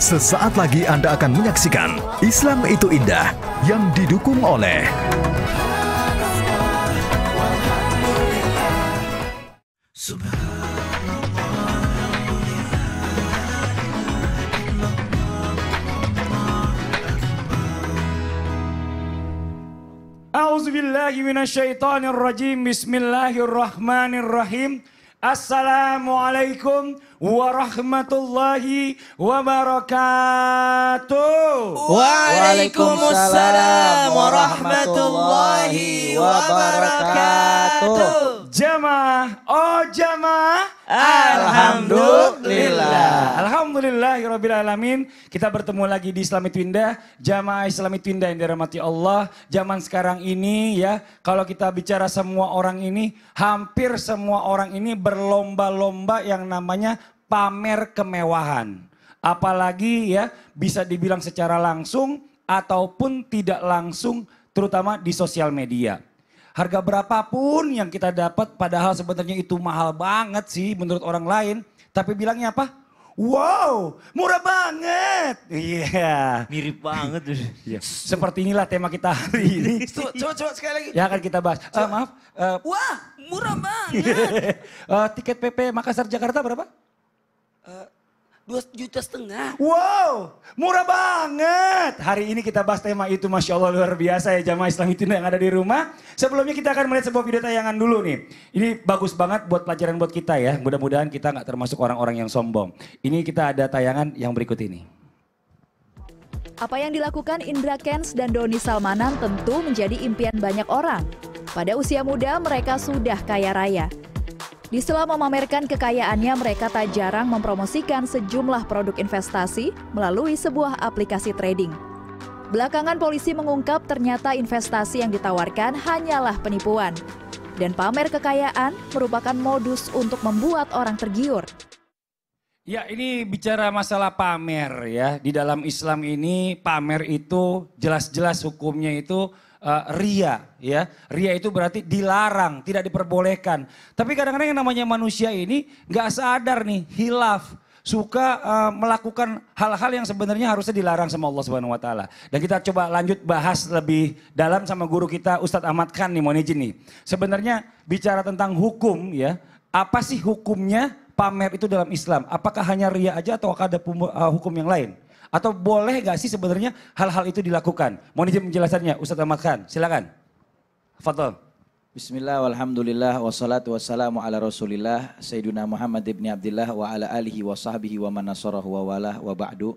Sesaat lagi Anda akan menyaksikan Islam itu Indah yang didukung oleh A'udzubillahi minasyaitonirrajim. Bismillahirrahmanirrahim. Assalamualaikum warahmatullahi wabarakatuh. Waalaikumsalam warahmatullahi wabarakatuh. Jamaah, oh jamaah, Alhamdulillah. Alhamdulillahirrabbilalamin. Kita bertemu lagi di Islam itu Indah. Jamaah Islam itu Indah yang dirahmati Allah. Zaman sekarang ini ya, kalau kita bicara semua orang ini, hampir semua orang ini berlomba-lomba yang namanya pamer kemewahan. Apalagi ya bisa dibilang secara langsung ataupun tidak langsung, terutama di sosial media. Harga berapapun yang kita dapat, padahal sebenarnya itu mahal banget sih menurut orang lain. Tapi bilangnya apa? Wow, murah banget. Iya. Mirip banget. Yeah. Seperti inilah tema kita hari ini. Coba sekali lagi. Ya akan kita bahas. Maaf. Wah, murah banget. Tiket PP Makassar Jakarta berapa? 2,5 juta. Wow, murah banget. Hari ini kita bahas tema itu, Masya Allah luar biasa ya jamaah Islam itu yang ada di rumah. Sebelumnya kita akan melihat sebuah video tayangan dulu nih. Ini bagus banget buat pelajaran buat kita ya. Mudah-mudahan kita nggak termasuk orang-orang yang sombong. Ini kita ada tayangan yang berikut ini. Apa yang dilakukan Indra Kents dan Doni Salmanan tentu menjadi impian banyak orang. Pada usia muda mereka sudah kaya raya. Di sela memamerkan kekayaannya, mereka tak jarang mempromosikan sejumlah produk investasi melalui sebuah aplikasi trading. Belakangan polisi mengungkap ternyata investasi yang ditawarkan hanyalah penipuan. Dan pamer kekayaan merupakan modus untuk membuat orang tergiur. Ya ini bicara masalah pamer ya. Di dalam Islam ini pamer itu jelas-jelas hukumnya itu ria ya. Ria itu berarti dilarang, tidak diperbolehkan. Tapi kadang-kadang yang namanya manusia ini gak sadar nih, hilaf. Suka melakukan hal-hal yang sebenarnya harusnya dilarang sama Allah Subhanahu wa taala. Dan kita coba lanjut bahas lebih dalam sama guru kita Ustadz Ahmad Khan nih, mohon izin nih. Sebenarnya bicara tentang hukum ya, apa sih hukumnya pamer itu dalam Islam? Apakah hanya ria aja atau ada hukum yang lain? Atau boleh gak sih sebenarnya hal-hal itu dilakukan? Mohon izin penjelasannya Ustadz Ahmad Khan, silakan. Fadhol. Bismillah, walhamdulillah, wassalatu wassalamu ala rasulillah, Sayyiduna Muhammad ibn Abdillah wa ala alihi wa sahbihi wa manasarahu wa walah wa ba'du.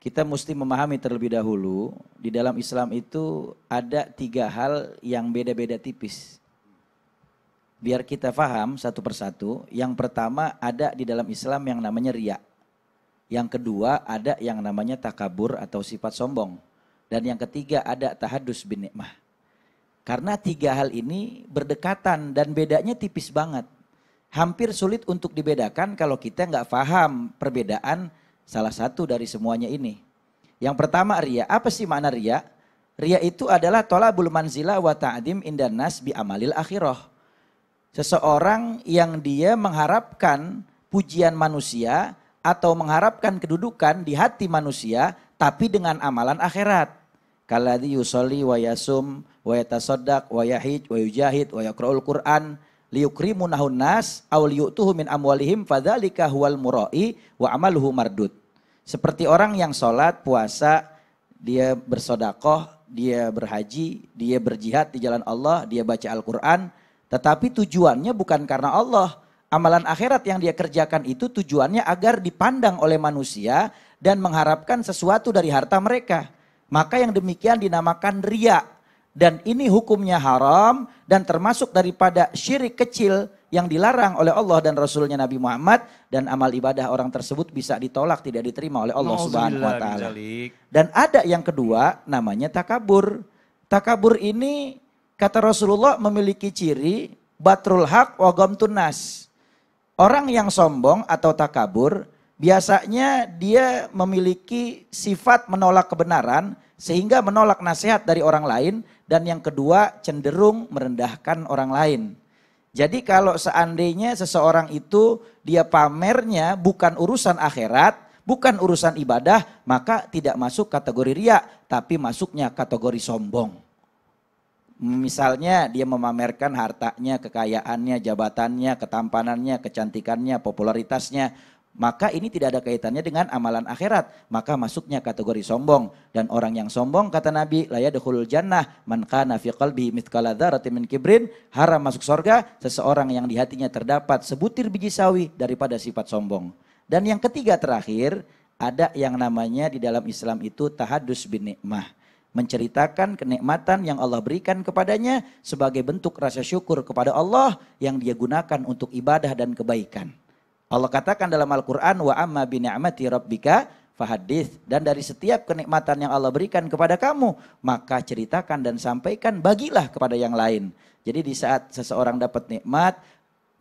Kita mesti memahami terlebih dahulu, di dalam Islam itu ada 3 hal yang beda-beda tipis. Biar kita paham satu persatu, yang pertama ada di dalam Islam yang namanya riya. Yang kedua ada yang namanya takabur atau sifat sombong. Dan yang ketiga ada tahadus bin nikmah. Karena 3 hal ini berdekatan dan bedanya tipis banget. Hampir sulit untuk dibedakan kalau kita nggak paham perbedaan salah satu dari semuanya ini. Yang pertama riya. Apa sih makna riya? Riya itu adalah tolabul manzilah wa ta'dim indan nas bi amalil akhirah. Seseorang yang dia mengharapkan pujian manusia atau mengharapkan kedudukan di hati manusia tapi dengan amalan akhirat. Kalladzi yusolli wa yasum wa yatasaddaq wa yahij wa yujahid wa yaqra'ul Qur'an liyukrimunahun nas aw liyutuhu min amwalihim fadzalika huwal murai wa amaluhu mardud. Seperti orang yang sholat, puasa, dia bersedekah, dia berhaji, dia berjihad di jalan Allah, dia baca Al-Qur'an, tetapi tujuannya bukan karena Allah. Amalan akhirat yang dia kerjakan itu tujuannya agar dipandang oleh manusia dan mengharapkan sesuatu dari harta mereka. Maka yang demikian dinamakan riya. Dan ini hukumnya haram dan termasuk daripada syirik kecil yang dilarang oleh Allah dan Rasulnya Nabi Muhammad. Dan amal ibadah orang tersebut bisa ditolak, tidak diterima oleh Allah Subhanahu wa ta'ala. Dan ada yang kedua namanya takabur. Takabur ini kata Rasulullah memiliki ciri batrul haq wa ghamtun nas. Orang yang sombong atau takabur biasanya dia memiliki sifat menolak kebenaran sehingga menolak nasihat dari orang lain, dan yang kedua cenderung merendahkan orang lain. Jadi kalau seandainya seseorang itu dia pamernya bukan urusan akhirat, bukan urusan ibadah, maka tidak masuk kategori riya, tapi masuknya kategori sombong. Misalnya dia memamerkan hartanya, kekayaannya, jabatannya, ketampanannya, kecantikannya, popularitasnya, maka ini tidak ada kaitannya dengan amalan akhirat, maka masuknya kategori sombong. Dan orang yang sombong, kata Nabi, la yadkhulul jannah man kana fi qalbihi mithqala dzarratin min kibrin, haram masuk surga seseorang yang di hatinya terdapat sebutir biji sawi daripada sifat sombong. Dan yang ketiga terakhir, ada yang namanya di dalam Islam itu tahadus bin nikmah, menceritakan kenikmatan yang Allah berikan kepadanya sebagai bentuk rasa syukur kepada Allah yang dia gunakan untuk ibadah dan kebaikan. Allah katakan dalam Al-Quran, wa amma bi ni'mati rabbika fahadits, dan dari setiap kenikmatan yang Allah berikan kepada kamu, maka ceritakan dan sampaikan, bagilah kepada yang lain. Jadi di saat seseorang dapat nikmat,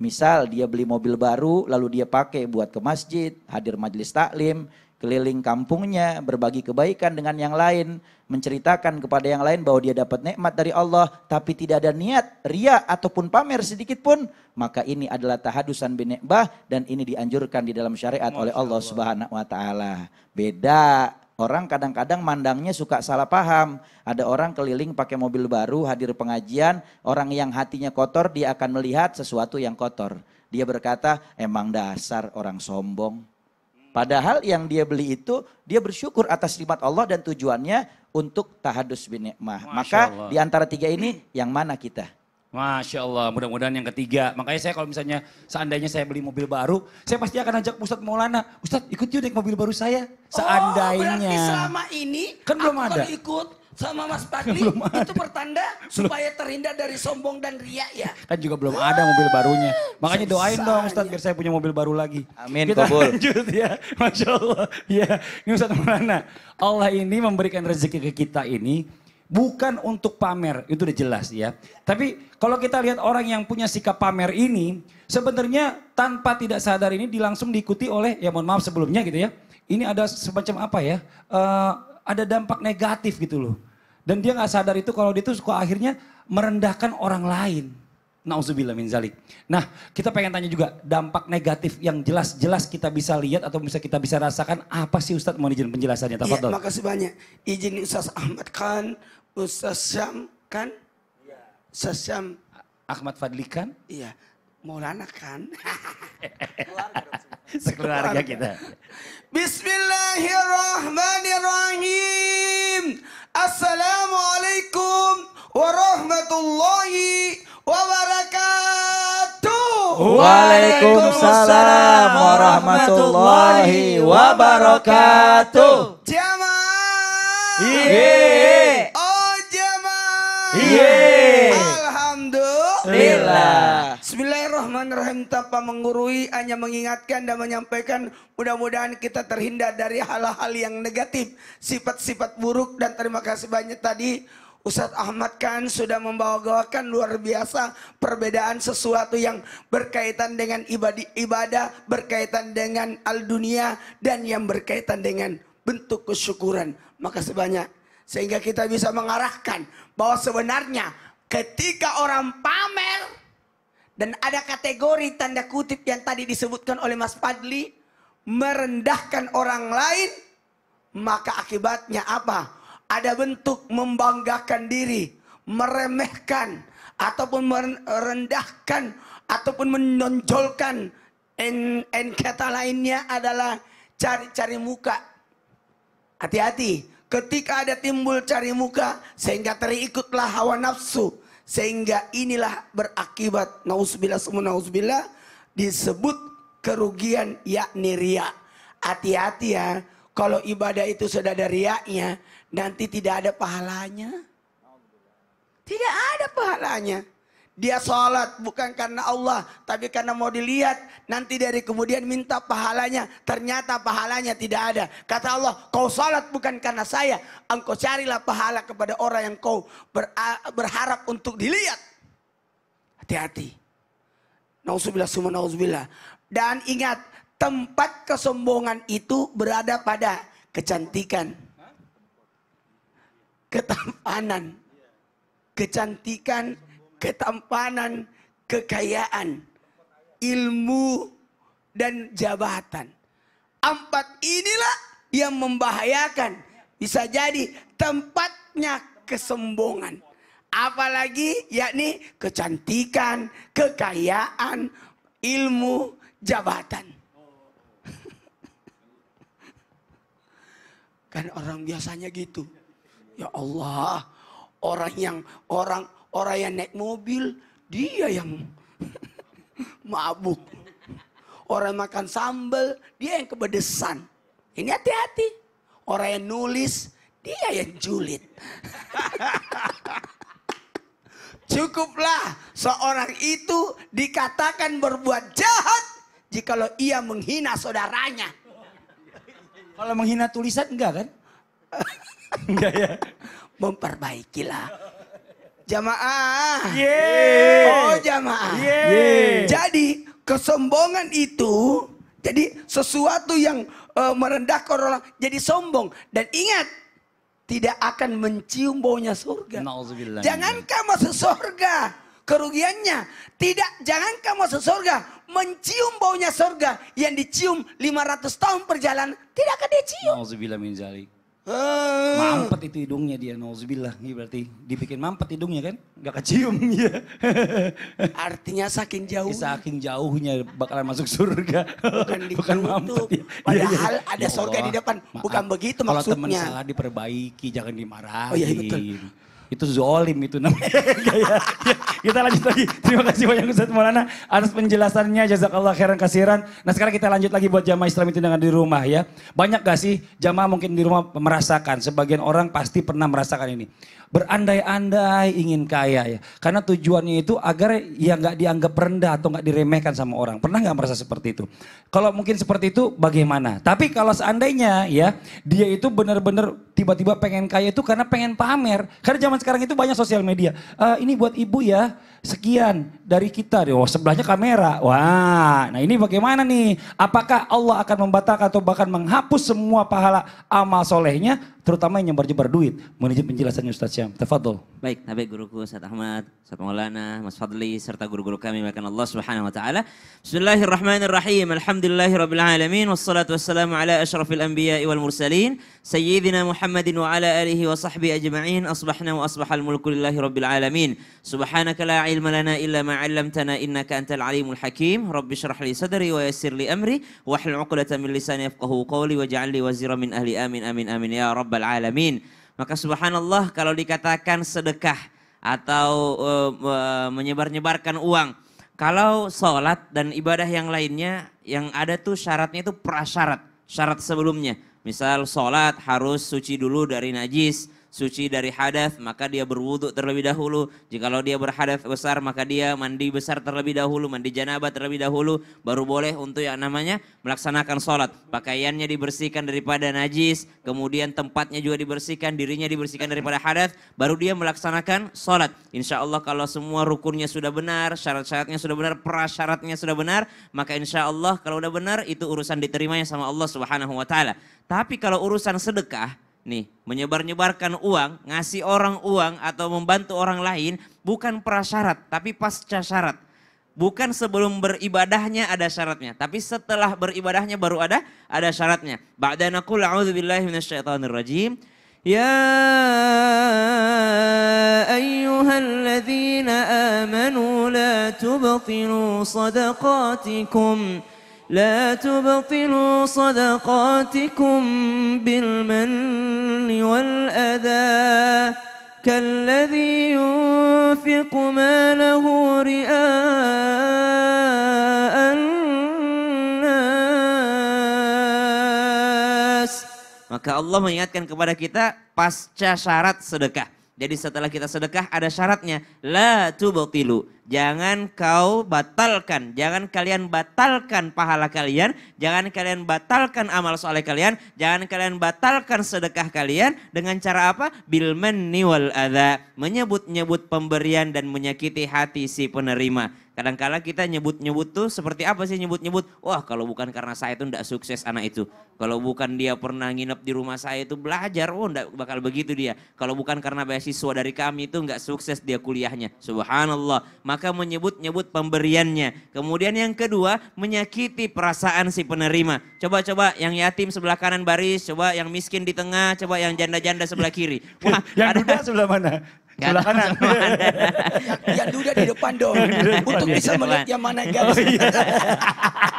misal dia beli mobil baru, lalu dia pakai buat ke masjid, hadir majelis taklim, keliling kampungnya, berbagi kebaikan dengan yang lain, menceritakan kepada yang lain bahwa dia dapat nikmat dari Allah, tapi tidak ada niat ria ataupun pamer sedikit pun, maka ini adalah tahadusan bin nikmah, dan ini dianjurkan di dalam syariat oleh Allah Subhanahu wa taala. Beda, orang kadang-kadang mandangnya suka salah paham. Ada orang keliling pakai mobil baru, hadir pengajian, orang yang hatinya kotor dia akan melihat sesuatu yang kotor. Dia berkata, emang dasar orang sombong. Padahal yang dia beli itu, dia bersyukur atas nikmat Allah dan tujuannya untuk tahadus bin nikmah. Maka di antara tiga ini, yang mana kita? Masya Allah, mudah-mudahan yang ketiga. Makanya saya kalau misalnya seandainya saya beli mobil baru, saya pasti akan ajak Ustadz Maulana. Ustadz ikut yuk naik mobil baru saya. Seandainya. Berarti selama ini kan belum ada. Kalau ikut sama Mas Fadli itu pertanda supaya terhindar dari sombong dan riya ya. Kan juga belum ada mobil barunya. Makanya doain dong Ustadz biar saya punya mobil baru lagi. Amin, Kita kabul. lanjut ya. Masya Allah. Ya, ini Ustadz Maulana. Allah ini memberikan rezeki ke kita ini bukan untuk pamer, itu udah jelas ya. Tapi kalau kita lihat orang yang punya sikap pamer ini, sebenarnya tanpa tidak sadar ini langsung diikuti oleh, ya mohon maaf sebelumnya gitu ya. Ini ada semacam apa ya, ada dampak negatif gitu loh. Dan dia gak sadar itu kalau dia tuh suka akhirnya merendahkan orang lain. Nauzubillah min zalik. Nah kita pengen tanya juga dampak negatif yang jelas-jelas kita bisa lihat atau bisa kita bisa rasakan apa sih Ustadz, mau izin penjelasannya? Iya, makasih banyak. Izin Ustaz Ahmad kan, Ustaz Syam kan? Ustaz Syam. Ahmad Fadli kan? Iya, Maulana kan? Sekeluarga kita. Bismillahirrahmanirrahim. Assalamualaikum warahmatullahi wabarakatuh. Waalaikumsalam warahmatullahi wabarakatuh. Jamaah. Iye. Oh jamaah. Iye. Alhamdulillah. Bismillahirrahmanirrahim. Tanpa menggurui, hanya mengingatkan dan menyampaikan, mudah-mudahan kita terhindar dari hal-hal yang negatif, sifat-sifat buruk. Dan terima kasih banyak tadi Ustadz Ahmad kan sudah membawakan luar biasa perbedaan sesuatu yang berkaitan dengan ibadah, berkaitan dengan al-dunia, dan yang berkaitan dengan bentuk kesyukuran. Makasih banyak. Sehingga kita bisa mengarahkan bahwa sebenarnya ketika orang pamer, dan ada kategori tanda kutip yang tadi disebutkan oleh Mas Fadli, merendahkan orang lain, maka akibatnya apa? Ada bentuk membanggakan diri, meremehkan, ataupun merendahkan, ataupun menonjolkan. Kata lainnya adalah cari-cari muka. Hati-hati, ketika ada timbul cari muka, sehingga terikutlah hawa nafsu. Sehingga inilah berakibat, nauzubillah summa nauzubillah, disebut kerugian yakni riya. Hati-hati ya, kalau ibadah itu sudah ada riyanya, nanti tidak ada pahalanya. Tidak ada pahalanya. Dia sholat bukan karena Allah, tapi karena mau dilihat. Nanti dari kemudian minta pahalanya, ternyata pahalanya tidak ada. Kata Allah, kau sholat bukan karena saya, engkau carilah pahala kepada orang yang kau berharap untuk dilihat. Hati-hati. Nauzubillah summa nauzubillah. Dan ingat, tempat kesombongan itu berada pada kecantikan, ketampanan, kecantikan, ketampanan, kekayaan, ilmu, dan jabatan. 4 inilah yang membahayakan. Bisa jadi tempatnya kesombongan. Apalagi yakni kecantikan, kekayaan, ilmu, jabatan. Kan orang biasanya gitu. Ya Allah, orang yang naik mobil, dia yang mabuk. Orang makan sambal, dia yang kepedesan. Ini hati-hati. Orang yang nulis, dia yang julid. Cukuplah seorang itu dikatakan berbuat jahat jikalau ia menghina saudaranya. Kalau menghina tulisan enggak kan? Enggak ya? Memperbaikilah. Jamaah. Yeay. Oh jamaah. Yeay. Jadi kesombongan itu jadi sesuatu yang merendahkan orang jadi sombong. Dan ingat, tidak akan mencium baunya surga. Nauzubillah. Jangankan masuk surga, kerugiannya. Tidak, jangankan masuk surga, mencium baunya surga. Yang dicium 500 tahun perjalanan, tidak akan dicium. Nauzubillah min zalik. Mampet itu hidungnya dia, nauzubillah. Ini berarti dibikin mampet hidungnya kan? Gak kecium ya. Artinya saking jauh. Saking jauhnya bakalan masuk surga. Bukan mampet. Ya. Padahal ada surga di depan. Bukan begitu maksudnya. Kalau teman salah diperbaiki, jangan dimarahin. Oh iya betul. Itu zolim itu namanya. Kita lanjut lagi. Terima kasih banyak Ustaz Maulana atas penjelasannya. Jazakallah khairan kasiran. Nah sekarang kita lanjut lagi buat jamaah Islam itu dengan di rumah ya. Banyak gak sih jamaah mungkin di rumah merasakan. Sebagian orang pasti pernah merasakan ini. Berandai-andai ingin kaya ya. Karena tujuannya itu agar ya gak dianggap rendah atau gak diremehkan sama orang. Pernah gak merasa seperti itu? Kalau mungkin seperti itu bagaimana? Tapi kalau seandainya ya dia itu benar-benar tiba-tiba pengen kaya itu karena pengen pamer. Karena zaman sekarang itu banyak sosial media. Ini buat ibu ya, sekian dari kita. Oh sebelahnya kamera. Wah, nah ini bagaimana nih? Apakah Allah akan membatalkan atau bahkan menghapus semua pahala amal solehnya? Terutama yang nyebar-nyebar duit. Menurut penjelasannya Ustaz Syam. Tafadhol. Baik, Habib guruku Ustaz Ahmad, Ustaz Maulana, Mas Fadli, serta guru-guru kami bahkan Allah Subhanahu wa taala. Bismillahirrahmanirrahim. Alhamdulillahirabbil alamin wassalatu wassalamu ala asyrafil anbiya'i wal mursalin sayyidina Muhammadin wa ala alihi wa sahbihi ajma'in. Asbahna wa asbahal mulku lillahi rabbil alamin. Subhanaka la ilma lana illa ma 'allamtana innaka antal alimul hakim. Rabbi shrah li sadri wa yassir li amri wahlul 'uqdatam min lisani yafqahu qawli waj'al li wazira min ahli amin amin amin ya rabbal alamin. Maka subhanallah kalau dikatakan sedekah atau menyebar-nyebarkan uang. Kalau sholat dan ibadah yang lainnya yang ada tuh syaratnya itu prasyarat. Syarat sebelumnya. Misal sholat harus suci dulu dari najis, suci dari hadas, maka dia berwudu terlebih dahulu. Jikalau dia berhadas besar, maka dia mandi besar terlebih dahulu, mandi janabah terlebih dahulu, baru boleh untuk yang namanya melaksanakan sholat. Pakaiannya dibersihkan daripada najis, kemudian tempatnya juga dibersihkan, dirinya dibersihkan daripada hadas, baru dia melaksanakan sholat. Insya Allah kalau semua rukunnya sudah benar, syarat-syaratnya sudah benar, prasyaratnya sudah benar, maka insya Allah kalau udah benar itu urusan diterimanya sama Allah Subhanahu wa taala. Tapi kalau urusan sedekah, nih, menyebar-nyebarkan uang, ngasih orang uang atau membantu orang lain bukan prasyarat, tapi pasca syarat. Bukan sebelum beribadahnya ada syaratnya, tapi setelah beribadahnya baru ada syaratnya. Ba'da naqul a'udzubillahi minasyaitonir rajim. Ya ayyuhalladzina amanu la tubtilu sadaqatikum لا تبطلوا صدقاتكم بالمن والأذى كالذي ينفق ماله رئاء الناس. Maka Allah mengingatkan kepada kita pasca syarat sedekah. Jadi setelah kita sedekah ada syaratnya. La tubtilu. Jangan kau batalkan. Jangan kalian batalkan pahala kalian. Jangan kalian batalkan amal soleh kalian. Jangan kalian batalkan sedekah kalian. Dengan cara apa? Bil manni wal adha. Menyebut-nyebut pemberian dan menyakiti hati si penerima. Kadang-kala kita nyebut-nyebut tuh seperti apa sih nyebut-nyebut? Wah kalau bukan karena saya itu enggak sukses anak itu. Kalau bukan dia pernah nginep di rumah saya itu belajar, oh enggak bakal begitu dia. Kalau bukan karena beasiswa dari kami itu enggak sukses dia kuliahnya. Subhanallah. maka menyebut-nyebut pemberiannya. Kemudian yang kedua, menyakiti perasaan si penerima. Coba-coba yang yatim sebelah kanan baris, coba yang miskin di tengah, coba yang janda-janda sebelah kiri. Wah, yang duda sebelah mana? Sebelah kanan. Yang duda di depan dong. Untuk bisa melihat yang mana garis.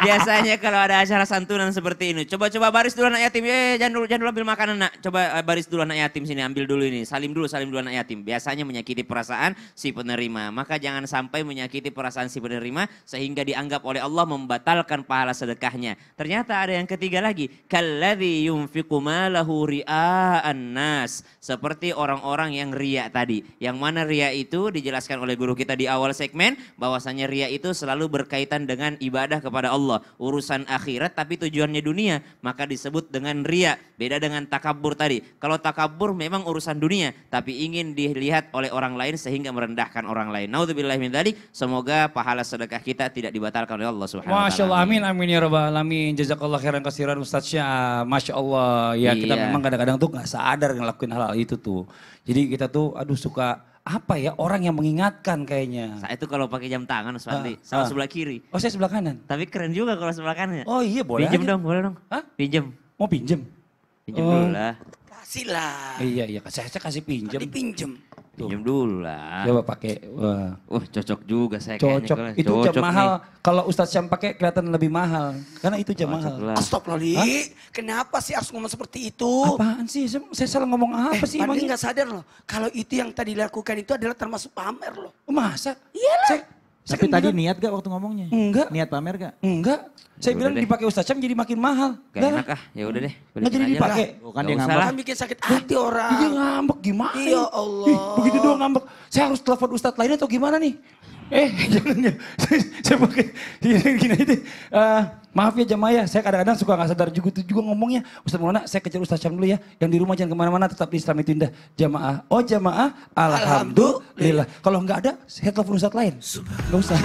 Biasanya kalau ada acara santunan seperti ini, coba-coba baris dulu anak yatim. Jangan dulu ambil makanan nak. Coba baris dulu anak yatim sini, ambil dulu ini. Salim dulu anak yatim. Biasanya menyakiti perasaan si penerima. Maka jangan sampai menyakiti perasaan si penerima sehingga dianggap oleh Allah membatalkan pahala sedekahnya. Ternyata ada yang ketiga lagi. Kalladzi yunfiqu malahu ria'an nas. Seperti orang-orang yang riya tadi. Yang mana riya itu dijelaskan oleh guru kita di awal segmen bahwasanya riya itu selalu berkaitan dengan ibadah kepada Allah, urusan akhirat tapi tujuannya dunia, maka disebut dengan riya. Beda dengan takabur tadi. Kalau takabur memang urusan dunia tapi ingin dilihat oleh orang lain sehingga merendahkan orang lain. Naudzubillahi min dzalik. Semoga pahala sedekah kita tidak dibatalkan oleh Allah Subhanahu wa taala. Masya Allah, amin ya rabbal alamin. Jazakallah khairan kasiran Ustaz Syah. Masya Allah, ya kita memang kadang-kadang tuh gak sadar ngelakuin hal-hal itu tuh. Jadi kita tuh aduh suka apa ya orang yang mengingatkan kayaknya. Saya itu kalau pakai jam tangan Mas Fadli, sama sebelah kiri. Oh saya sebelah kanan. Tapi keren juga kalau sebelah kanan. Oh iya boleh. Pinjem aja. dong, boleh dong. Hah? Pinjem. Mau pinjem? Pinjem dulu lah. Kasih lah. Iya, saya kasih pinjem. Dipinjem. Pinjem dulu lah. Coba pakai. Wah. Cocok juga saya Cocok. kayaknya. Itu jam Cocok mahal. nih. Kalau Ustadz Syam pakai kelihatan lebih mahal. Karena itu jam mahal. Lah. Astagfirullahaladzim. Kenapa sih harus ngomong seperti itu? Apaan sih? Saya salah ngomong apa sih? Mandi emangnya? nggak sadar loh. Kalau itu yang tadi dilakukan itu adalah termasuk pamer loh. Masa? Iyalah. Saya Tapi kan tadi bilang, niat gak waktu ngomongnya? Enggak. Niat pamer gak? Enggak. Saya Ya bilang udah deh. dipakai Ustadz Syam jadi makin mahal. Gak enak ah, ya udah deh. Nggak jadi dipakai. Bukan Nggak dia usah ngambek. lah. Kan bikin sakit hati orang. Dia ngambek gimana? Ya Allah. Begitu doang ngambek. Saya harus telepon Ustadz lain atau gimana nih? Jangan ya. Saya pakai gini itu. Maaf ya jamaah ya, saya kadang-kadang suka gak sadar juga ngomongnya. Ustadz Maulana, saya kejar Ustadz Syam dulu ya. Yang di rumah jangan kemana-mana, tetap di Islam itu indah. Jamaah, jamaah, alhamdulillah. Kalau nggak ada, saya telepon Ustadz lain. Nggak usah.